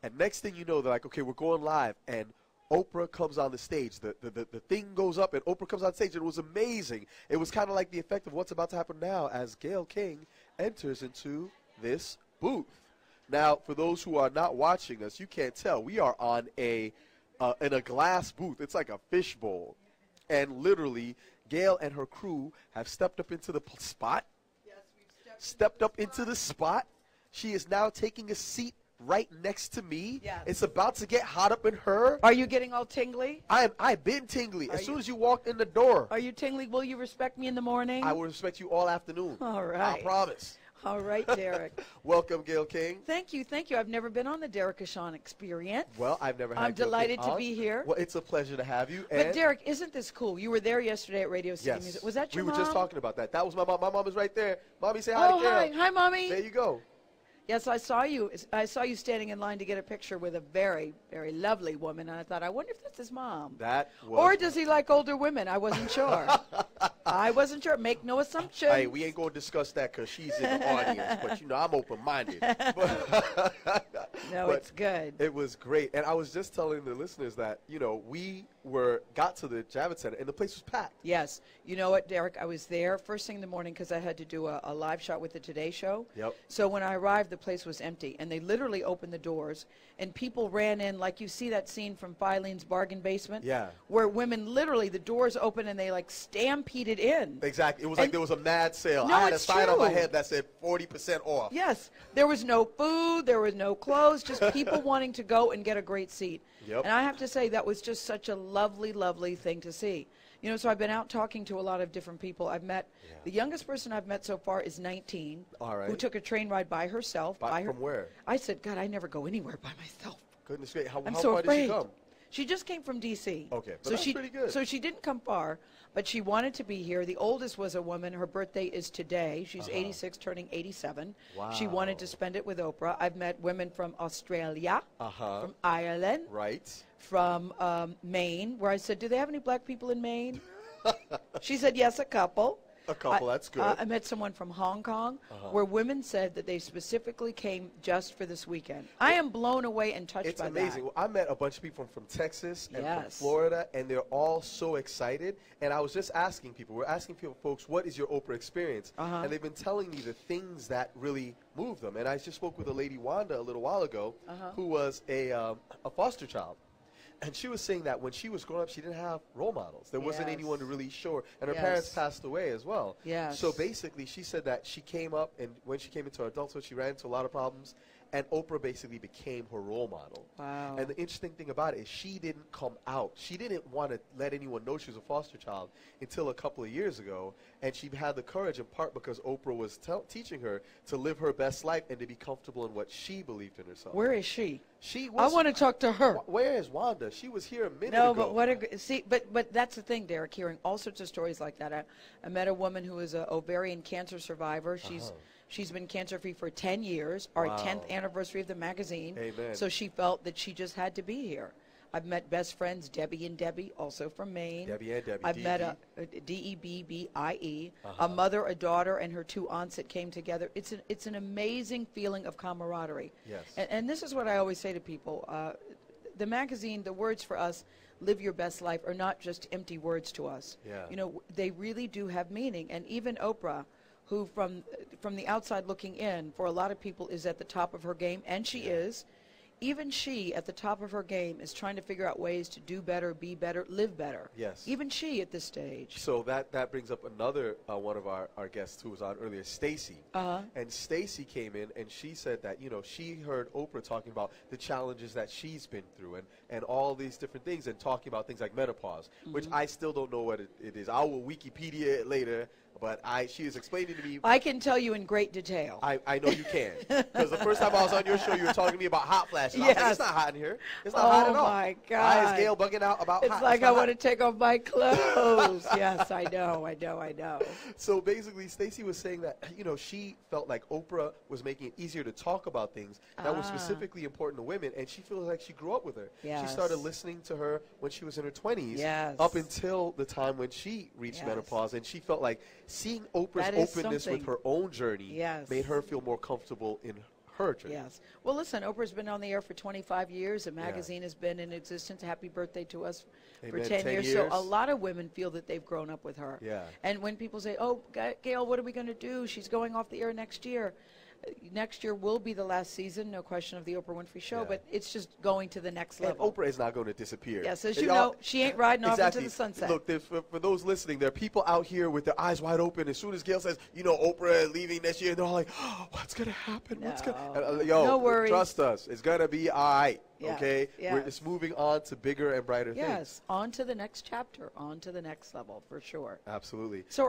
And next thing you know, they're like, okay, we're going live. And Oprah comes on the stage. The thing goes up, and Oprah comes on stage, and it was amazing. It was kind of like the effect of what's about to happen now as Gayle King enters into this booth. Now, for those who are not watching us, you can't tell. We are on in a glass booth. It's like a fishbowl. And literally, Gayle and her crew have stepped up into the spot. Yes, we've stepped up into the spot. She is now taking a seat right next to me. Yes. It's about to get hot up in her. Are you getting all tingly? I've been tingly. As soon as you walked in the door. Are you tingly? Will you respect me in the morning? I will respect you all afternoon. All right. I promise. All right, Derrick. Welcome, Gayle King. Thank you. Thank you. I've never been on the Derrick Ashong experience. Well, I've never had I'm delighted to be here. Well, it's a pleasure to have you. But, Derrick, isn't this cool? You were there yesterday at Radio City Music. Was that your mom? We were just talking about that. That was my mom. My mom is right there. Mommy, say hi to Gayle. Hi. Hi, Mommy. There you go. Yes, I saw you. I saw you standing in line to get a picture with a very, very lovely woman, and I thought, I wonder if that's his mom. That was. Or does he like older women? I wasn't sure. I wasn't sure. Make no assumptions. Hey, we ain't going to discuss that because she's in the audience, but, you know, I'm open-minded. No, it's good. It was great. And I was just telling the listeners that, you know, we got to the Javits Center, and the place was packed. Yes. You know what, Derrick? I was there first thing in the morning because I had to do a live shot with the Today Show. Yep. So when I arrived, the place was empty, and they literally opened the doors, and people ran in, like you see that scene from Filene's Bargain Basement? Yeah. Where women literally, the doors open, and they, like, stampeded in. Exactly. It was like there was a mad sale. No, I had a it's sign true. on my head that said 40% off. Yes. There was no food. There was no clothes. Just people wanting to go and get a great seat. Yep. And I have to say, that was just such a lovely, lovely thing to see. You know, so I've been out talking to a lot of different people. I've met, the youngest person I've met so far is 19. All right. Who took a train ride by herself. From where? I said, God, I never go anywhere by myself. Goodness gracious. How so far afraid. did she come? She just came from D.C. Okay, but that's pretty good. So she didn't come far, but she wanted to be here. The oldest was a woman. Her birthday is today. She's 86, turning 87. Wow. She wanted to spend it with Oprah. I've met women from Australia, from Ireland, from Maine, where I said, do they have any black people in Maine? She said, yes, a couple. A couple, that's good. I met someone from Hong Kong where women said that they specifically came just for this weekend. I am blown away and touched by that. It's amazing. Well, I met a bunch of people from Texas and from Florida, and they're all so excited. And I was just asking people, we're asking people, folks, what is your Oprah experience? And they've been telling me the things that really move them. And I just spoke with a lady, Wanda, a little while ago, who was a foster child. And she was saying that when she was growing up, she didn't have role models. There wasn't anyone to really show her. And her parents passed away as well. So basically, she said that she came up, and when she came into adulthood, she ran into a lot of problems. And Oprah basically became her role model. Wow. And the interesting thing about it is she didn't come out. She didn't want to let anyone know she was a foster child until a couple of years ago. And she had the courage in part because Oprah was teaching her to live her best life and to be comfortable in what she believed in herself. Where is she? She was. I want to talk to her. Where is Wanda? She was here a minute No, ago. but but that's the thing, Derrick. Hearing all sorts of stories like that. I met a woman who is an ovarian cancer survivor. She's been cancer-free for 10 years, our 10th anniversary of the magazine. Amen. So she felt that she just had to be here. I've met best friends, Debbie and Debbie, also from Maine. Debbie and Debbie. I've met a D-E-B-B-I-E, a mother, a daughter, and her two aunts that came together. It's an amazing feeling of camaraderie. Yes. And this is what I always say to people. The magazine, the words for us, live your best life, are not just empty words to us. Yeah. You know, they really do have meaning. And even Oprah, who from the outside looking in, for a lot of people is at the top of her game, and she is. Even she, at the top of her game, is trying to figure out ways to do better, be better, live better. Yes. Even she at this stage. So that brings up another one of our guests who was on earlier, Stacy. And Stacy came in, and she said that, you know, she heard Oprah talking about the challenges that she's been through and all these different things, and talking about things like menopause, which I still don't know what it is. I will Wikipedia it later. But she is explaining to me. I can tell you in great detail. I know you can. Because the first time I was on your show, you were talking to me about hot flashes. I was like, it's not hot in here. It's not hot at all. Oh, my God. Why is Gayle bugging out about hot? It's like I want to take off my clothes. Yes, I know. So basically, Stacey was saying that, you know, she felt like Oprah was making it easier to talk about things that were specifically important to women, and she feels like she grew up with her. Yes. She started listening to her when she was in her 20s, Yes. up until the time when she reached Yes. menopause, and she felt like seeing Oprah's openness with her own journey Yes. made her feel more comfortable in her journey. Yes. Well, listen, Oprah's been on the air for 25 years. The magazine has been in existence. Happy birthday to us for Amen. 10 years. So a lot of women feel that they've grown up with her. Yeah. And when people say, oh, Gayle, what are we going to do? She's going off the air next year. Next year will be the last season, no question, of the Oprah Winfrey Show, but it's just going to the next level. And Oprah is not going to disappear. Yes, as you know, she ain't riding off into the sunset. Look, for those listening, there are people out here with their eyes wide open. As soon as Gayle says, you know, Oprah is leaving next year, they're all like, oh, what's going to happen? No. What's going no worries. Trust us. It's going to be all right, okay? Yes. We're just moving on to bigger and brighter things. Yes, on to the next chapter, on to the next level, for sure. Absolutely. So